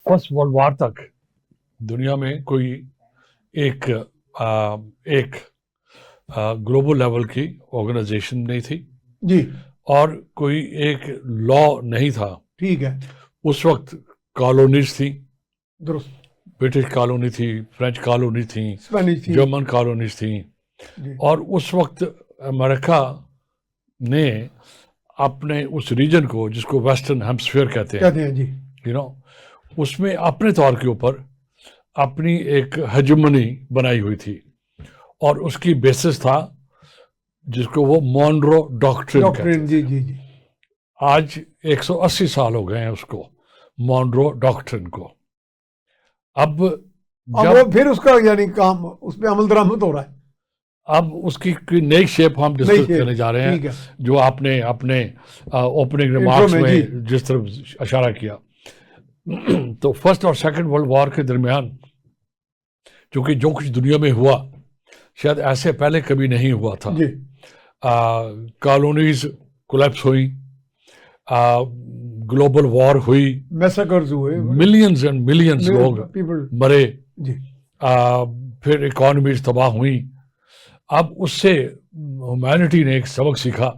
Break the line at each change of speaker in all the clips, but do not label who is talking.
First world war तक दुनिया में कोई एक ग्लोबल लेवल की ऑर्गेनाइजेशन नहीं थी
जी,
और कोई एक लॉ नहीं था।
ठीक है,
उस वक्त कॉलोनीज थी,
दुरुस्त,
ब्रिटिश कॉलोनी थी, फ्रेंच कॉलोनी थी,
स्पेनिश थी,
जर्मन कॉलोनीज थी,
जी,
और उस वक्त अमेरिका ने अपने उस रीजन को, जिसको वेस्टर्न हेमस्फीयर कहते हैं,
जी,
यू नो, उसमें अपने तौर के ऊपर अपनी एक हेजेमनी बनाई हुई थी, और उसकी बेसिस था जिसको वो मॉनरो डॉक्ट्रिन कहते
डॉक्ट्रिन, जी जी जी,
हैं। आज 180 साल हो गए हैं उसको, मॉनरो डॉक्ट्रिन को। अब
वो फिर उसका यानी काम उस पर अमल दरामद हो रहा है,
अब उसकी कोई नई शेप हम डिस्कस करने जा रहे
ठीक
हैं,
है,
जो आपने अपने ओपनिंग रिमार्क्स में जिस तरफ इशारा किया। तो फर्स्ट और सेकंड वर्ल्ड वॉर के दरमियान चूंकि जो कुछ दुनिया में हुआ शायद ऐसे पहले कभी नहीं हुआ था।
जी,
कॉलोनीज कोलैप्स हुई, ग्लोबल वॉर हुई,
मैसेकर्स हुए,
मिलियंस एंड मिलियंस लोग मरे,
जी,
फिर इकोनॉमीज तबाह हुई। अब उससे ह्यूमैनिटी ने एक सबक सीखा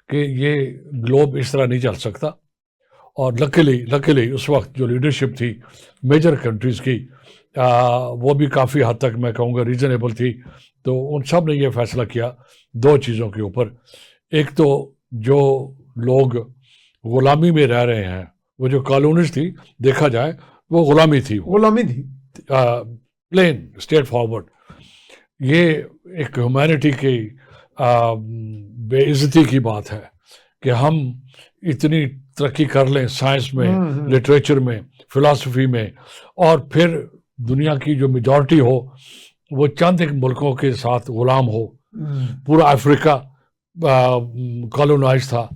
कि ये ग्लोब इस तरह नहीं चल सकता, और लकीली उस वक्त जो लीडरशिप थी मेजर कंट्रीज की, वो भी काफ़ी हद तक मैं कहूँगा रीजनेबल थी। तो उन सब ने ये फैसला किया दो चीज़ों के ऊपर। एक तो जो लोग गुलामी में रह रहे हैं, वो जो कॉलोनीज थी, देखा जाए वो गुलामी थी, प्लेन स्ट्रेट फॉरवर्ड। ये एक ह्यूमैनिटी की बेइज्जती की बात है कि हम इतनी तरक्की कर लें साइंस में, लिटरेचर में, फिलॉसफी में, और फिर दुनिया की जो मेजॉरिटी हो वो चंद एक मुल्कों के साथ गुलाम हो। पूरा अफ्रीका कॉलोनाइज था,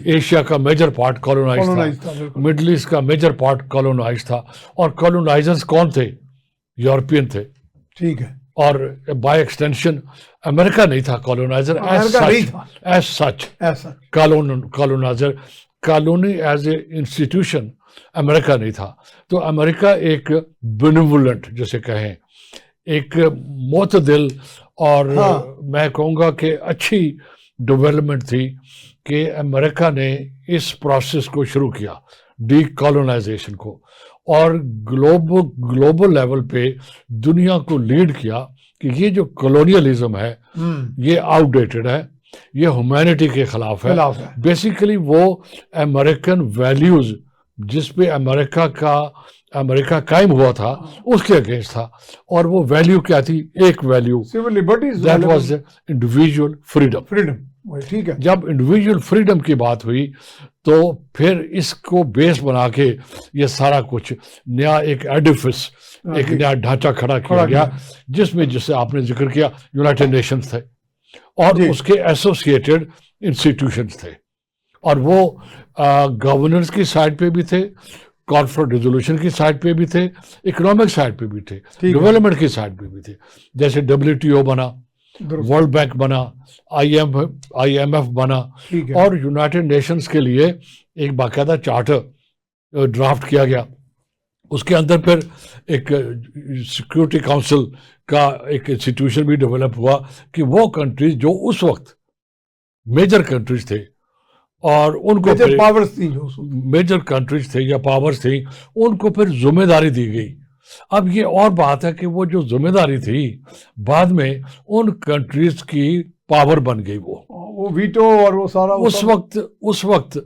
एशिया का मेजर पार्ट कॉलोनाइज था, मिडल ईस्ट का मेजर पार्ट कॉलोनाइज था, और कॉलोनाइजर्स कौन थे? यूरोपियन थे,
ठीक है,
और बाय एक्सटेंशन अमेरिका नहीं था coloniser as such. Coloniser, colony as a institution America नहीं था। तो अमेरिका एक बेनिवोलेंट, जैसे कहें, एक मोतदिल, और मैं कहूँगा कि अच्छी डेवलपमेंट थी कि अमेरिका ने इस प्रोसेस को शुरू किया, डीकॉलोनाइजेशन को, और ग्लोबल लेवल पे दुनिया को लीड किया कि ये जो कॉलोनियलिज्म है ये आउटडेटेड है, ये ह्यूमैनिटी के खिलाफ है। बेसिकली वो अमेरिकन वैल्यूज जिस पे अमेरिका कायम हुआ था उसके अगेंस्ट था। और वो वैल्यू क्या थी? एक value, civil liberties, that was individual freedom.
ठीक है,
जब इंडिविजुअल फ्रीडम की बात हुई तो फिर इसको बेस बना के ये सारा कुछ नया एक एडिफिस, एक नया ढांचा खड़ा किया गया, जिसमें जिसे आपने जिक्र किया यूनाइटेड नेशंस थे और उसके एसोसिएटेड इंस्टीट्यूशंस थे, और वो गवर्नेंस की साइड पे भी थे, कॉन्फ्लिक्ट रेजोल्यूशन की साइड पे भी थे, इकोनॉमिक साइड पे भी थे, डेवलपमेंट की साइड पे भी थे। जैसे WTO बना, वर्ल्ड बैंक बना, IMF बना, और यूनाइटेड नेशंस के लिए एक बाकायदा चार्टर ड्राफ्ट किया गया। उसके अंदर फिर एक सिक्योरिटी काउंसिल का एक इंस्टीट्यूशन भी डेवलप हुआ कि वो कंट्रीज जो उस वक्त मेजर कंट्रीज थे और उनको मेजर कंट्रीज थे या पावर्स थी, उनको फिर जिम्मेदारी दी गई। अब ये और बात है कि वो जो जिम्मेदारी थी बाद में उन कंट्रीज की पावर बन गई, वो
वीटो और वो सारा
उस वक्त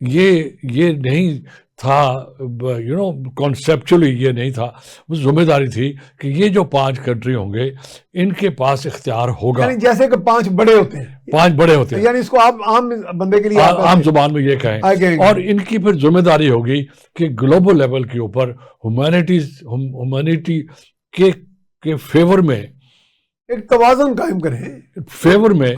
ये नहीं था, कॉन्सेप्चुअली ये नहीं था। वो जिम्मेदारी थी कि ये जो 5 कंट्री होंगे इनके पास इख्तियार होगा,
यानी जैसे कि 5 बड़े होते हैं,
5 बड़े होते हैं,
यानी इसको आप आम बंदे के लिए
आम जुबान में ये कहें, और इनकी फिर जिम्मेदारी होगी कि ग्लोबल लेवल के ऊपर ह्यूमैनिटी के फेवर में
एक तवाज़ुन कायम करें,
फेवर में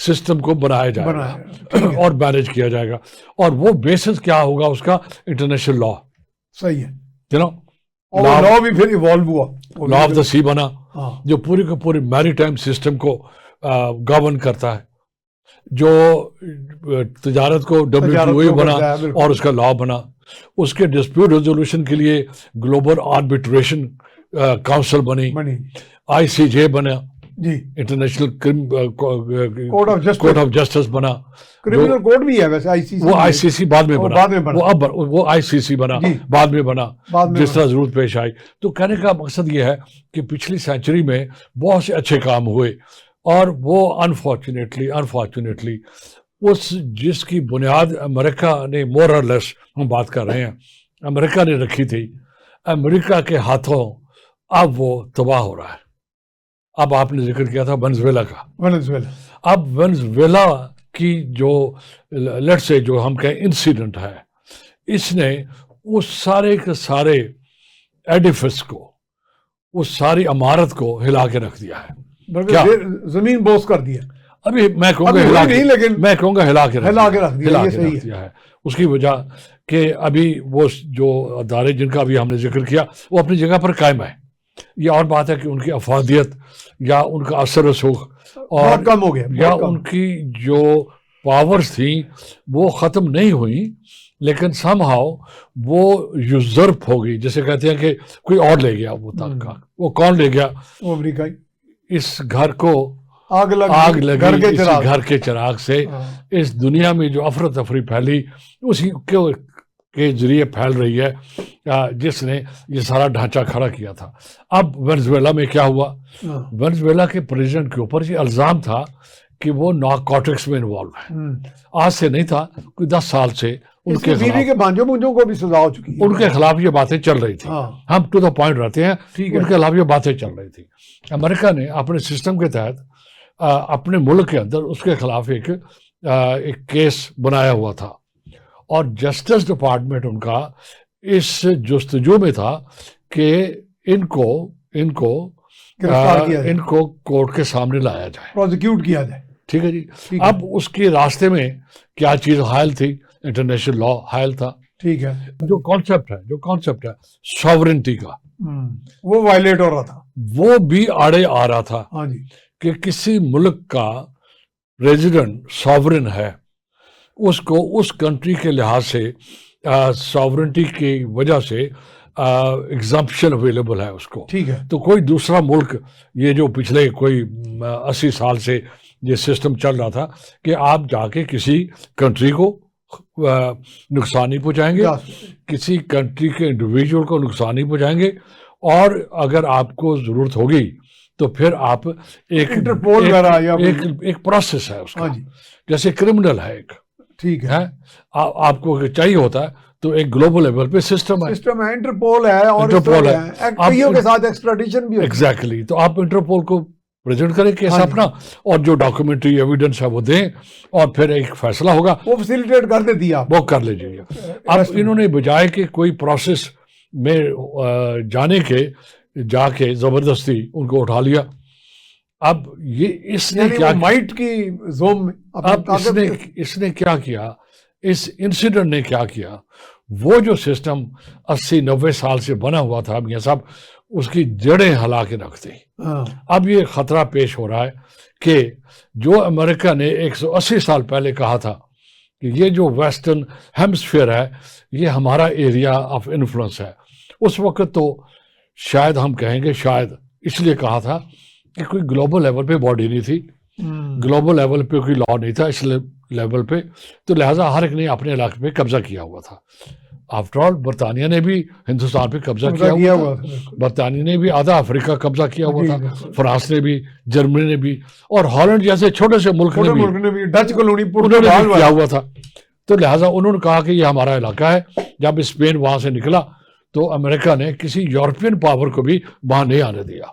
सिस्टम को बनाया जाएगा और मैनेज किया जाएगा। और वो बेसिस क्या होगा उसका? International law.
सही है,
लॉ
भी फिर इवॉल्व हुआ,
लॉ ऑफ द सी बना, जो पूरी के पूरी मैरीटाइम सिस्टम को गवर्न करता है, जो तजारत को WTO बना और उसका लॉ बना। اس کے ڈسپیوٹ ریزولوشن کے لیے گلوبل آربیٹریشن کاؤنسل بنی، ICJ بنا،
جی،
انٹرنیشنل
کورٹ
آف جسٹس بنا،
کرمنل کوڈ بھی ہے ویسے ICC،
وہ ICC بعد میں بنا، وہ ICC بنا، بعد میں بنا جس طرح ضرورت پیش آئی۔ تو کہنے کا مقصد یہ ہے کہ پچھلی سینچری میں بہت سے اچھے کام ہوئے، اور وہ انفارچونیٹلی اس جس کی بنیاد امریکہ نے مور اور لیس، ہم بات کر رہے ہیں، امریکہ نے رکھی تھی، امریکہ کے ہاتھوں اب وہ تباہ ہو رہا ہے۔ اب آپ نے ذکر کیا تھا ونزویلا کا، اب ونزویلا کی جو لیٹس سے جو ہم کہیں انسیڈنٹ ہے، اس نے اس سارے کے سارے ایڈیفس کو، اس ساری عمارت کو ہلا کے رکھ دیا ہے،
زمین بوس کر دیا۔
ابھی میں کہوں گا ہلا کے رکھ دیا ہے۔ اس کی وجہ کہ ابھی وہ جو ادارے جن کا ابھی ہم نے ذکر کیا وہ اپنی جگہ پر قائم ہے، یہ اور بات ہے کہ ان کی افادیت یا ان کا اثر رسوخ اور
کم ہو گیا،
یا ان کی جو پاورز تھیں وہ ختم نہیں ہوئیں، لیکن سم ہاؤ وہ یوزرپ ہو گئی، جیسے کہتے ہیں کہ کوئی اور لے گیا وہ طاقت۔ وہ کون لے گیا؟
وہ امریکہ۔
اس گھر کو آگ لگی گھر کے چراغ سے، اس دنیا میں جو افراتفری پھیلی اسی کے ذریعے پھیل رہی ہے جس نے یہ سارا ڈھانچہ کھڑا کیا تھا۔ اب ونزویلا میں کیا ہوا؟ ونزویلا کے پریزیڈنٹ کے اوپر یہ الزام تھا کہ وہ نارکوٹکس میں انوالو ہے، آج سے نہیں تھا، کوئی 10 سال سے ان کے
بھانجوں کو بھی سزا ہو چکی ہے،
ان کے خلاف یہ باتیں چل رہی تھی۔ ہم ٹو دا پوائنٹ رہتے ہیں، ان کے خلاف یہ باتیں چل رہی تھی۔ امریکہ نے اپنے سسٹم کے تحت اپنے ملک کے اندر اس کے خلاف ایک کیس بنایا ہوا تھا، اور جسٹس ڈپارٹمنٹ ان کا اس جستجو میں تھا کہ ان کو کورٹ کے سامنے لایا جائے،
پروزیکیوٹ کیا جائے۔
ٹھیک ہے جی۔ اب اس کے راستے میں کیا چیز حائل تھی؟ انٹرنیشنل لا حائل تھا۔
ٹھیک ہے،
جو کانسیپٹ ہے ساورنٹی کا،
وہ وائلیٹ ہو رہا تھا،
وہ بھی آڑے آ رہا تھا۔
ہاں جی،
کہ کسی ملک کا ریزیڈنٹ ساورن ہے، اس کو اس کنٹری کے لحاظ سے ساورنٹی کی وجہ سے ایگزمپشن اویلیبل ہے اس کو۔
ٹھیک ہے،
تو کوئی دوسرا ملک، یہ جو پچھلے کوئی 80 سال سے یہ سسٹم چل رہا تھا کہ آپ جا کے کسی کنٹری کو نقصان نہیں پہنچائیں گے، کسی کنٹری کے انڈیویجول کو نقصان نہیں پہنچائیں گے، اور اگر آپ کو ضرورت ہوگی تو پھر آپ ایک پروسیس ہے اس کا، جیسے کرمنل ہے ایک،
ٹھیک ہے،
آپ کو چاہیے ہوتا ہے تو ایک گلوبل لیول پہ سسٹم ہے،
انٹرپول ہے، اور کئیوں کے ساتھ ایکسٹریڈیشن بھی ہے۔
ایگزیکٹلی، تو آپ انٹرپول کو پریزنٹ کریں کیس اپنا، اور جو ڈاکومنٹری ایویڈنس ہے وہ دیں، اور پھر ایک فیصلہ ہوگا،
وہ فیسیلیٹیٹ کر دے دیا،
وہ کر لیجیے گا۔ اب انہوں نے بجائے کہ کوئی پروسیس میں جا کے زبردستی ان کو اٹھا لیا، اب یہ اس نے کیا
مائٹ کی زوم میں،
اب اس نے کیا کیا، اس انسیڈنٹ نے کیا کیا، وہ جو سسٹم 80-90 سال سے بنا ہوا تھا میاں صاحب، اس کی جڑیں ہلا کے رکھ دی۔ اب یہ خطرہ پیش ہو رہا ہے کہ جو امریکہ نے 180 سال پہلے کہا تھا کہ یہ جو ویسٹرن ہیمسفیئر ہے یہ ہمارا ایریا آف انفلوئنس ہے، اس وقت تو شاید ہم کہیں گے شاید اس لیے کہا تھا کہ کوئی گلوبل لیول پہ باڈی نہیں تھی، گلوبل لیول پہ کوئی لا نہیں تھا اس لیول پہ، تو لہٰذا ہر ایک نے اپنے علاقے پہ قبضہ کیا ہوا تھا۔ آفٹر آل برطانیہ نے بھی ہندوستان پہ قبضہ کیا ہوا تھا، برطانیہ نے بھی آدھا افریقہ قبضہ کیا ہوا تھا، فرانس نے بھی، جرمنی نے بھی، اور ہالینڈ جیسے چھوٹے سے ملک نے بھی
ڈچ کالونی
کیا ہوا تھا۔ تو لہٰذا انہوں نے کہا کہ یہ ہمارا علاقہ ہے۔ جب اسپین وہاں سے نکلا تو امریکہ نے کسی یورپین پاور کو بھی وہاں نہیں آنے دیا۔